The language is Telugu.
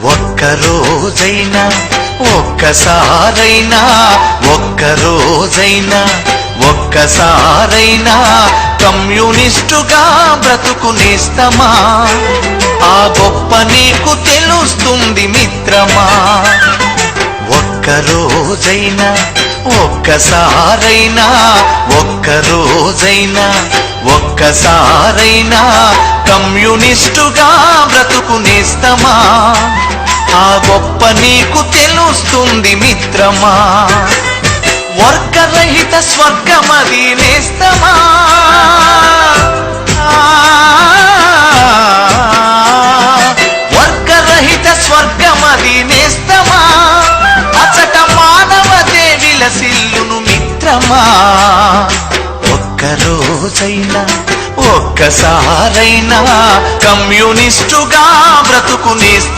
ఒక్కరోజైనా ఒక్కసారైనా ఒక్కరోజైనా ఒక్కసారైనా కమ్యూనిస్టుగా బ్రతుకునేస్తమా ఆ గొప్ప నీకు తెలుస్తుంది మిత్రమా ఒక్కరోజైనా ఒక్కసారైనా ఒక్కరోజైనా ఒక్కసారైనా కమ్యూనిస్టుగా బ్రతుకునేస్తమా ఆ గొప్ప నీకు తెలుస్తుంది మిత్రమా వర్గరహిత స్వర్గమది నేస్తమా వర్గరహిత స్వర్గమది నేస్తమా అచట మానవతే విలసిల్లును మిత్రమా ఒక్కరోజైనా ఒక్కసారైనా కమ్యూనిస్టుగా బ్రతుకునేస్తా